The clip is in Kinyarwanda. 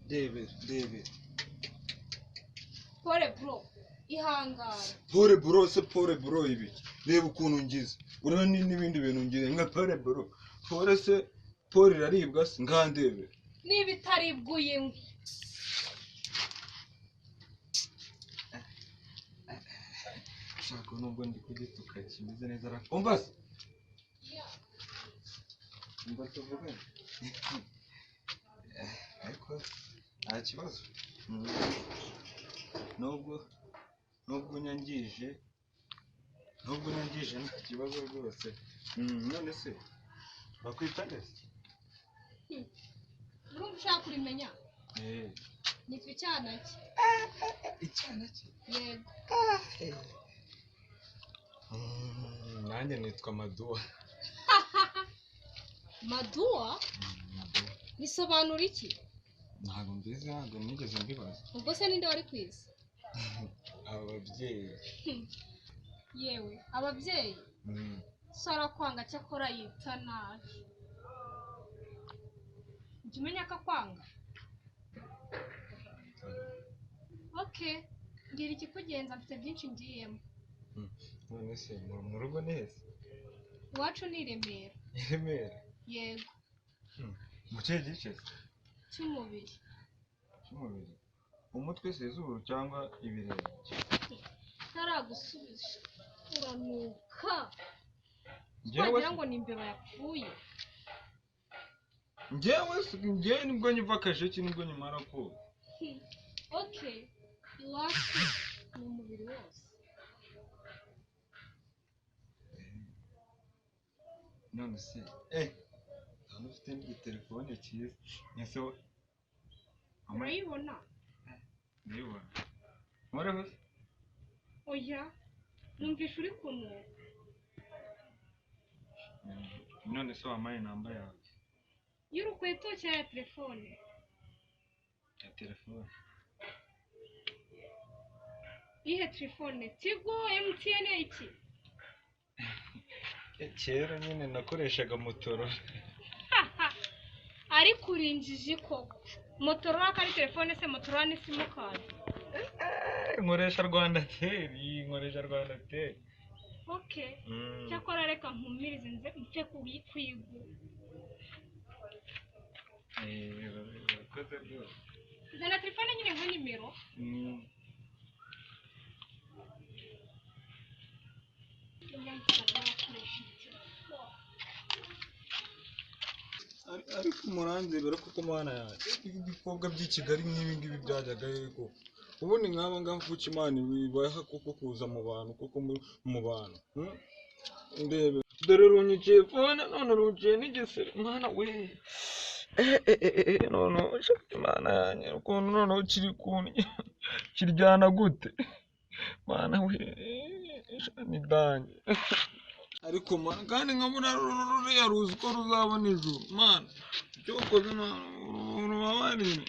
Debe. Pole bro. Ihangara. Pole bro ibi. Reba ukuntu ngize. Urabona n'ibindi bintu ngize nka pole bro. Pole iraribwa se ngandebe. Niba itaribguye ingwe. Shaka nubwo ndi kugituka kimeze neza ra. Umva se. Umva tuvugane. Ariko nta kibazo. Nubwo nyangije nta kibazo rwose. None se bakwita neza? Urumva ushaka kurimenya? Nitwa Icyanaki. Icyanaki? Yego. Nanjye nitwa Maduwa. Maduwa? Bisobanura iki? Ntabwo mbizi, ntabwo nigeze mbibaza. Ubwo se ninde wari kwiza? Ababyeyi. Yewe, ababyeyi? Sara kwanga cyakora yita nabi. Ujya umenya ko akwanga? Okay, ngira ikikugenza mfite byinshi ngiyemo. None se mu rugo neza? Iwacu ni i Remera. I Remera? Yego. Mu kihe gice? Cy'umubiri. Umutwe se izuru cyangwa ibirenge? Ntaragusubiza. Uranuka. Njyewe wagira ngo ni imbeba yapfuye. Njyewe nibwo nyiva akajeki nibwo nyimara koga. Okay, iwacu ni umubiri wose. None se hano ufite n'igitelefone cyiza. Ese urayibona? Ndayibona. Muraho se? Oya, numvisha uri kunuka. None se wampaye namba yawe? Y'urukweto cyangwa ya telefone? Ya telefone. Ihe telefone? Tigo, MTN iki? Kera nyine nakoreshaga Motorola. Ariko urinjije koko. Motorola kari telefone se Motorola ni simukadi? Nkoresha Rwandatel. Okay. Cyakora reka nkumirize nze mfe kuyigura. Koze rwose. Zana telefone nyine nka nimero. Ariko muranzibera kuko mana yanjye ibikobwa by'i Kigali nk'ibi ngibi byajyaga yego ubundi nkaba ngavuka Imana bibaha kuko kuza mu bantu kuko mu bantu ndebe dore runyikiye fone none rugiye n'igisere mana we none Imana yanjye ukuntu none kiri kunye kiryana gute mana we ni dange. Ariko mana kandi nkabona ruriya ruzi ko ruzabona ijuru mana icyo ukoze urubabarire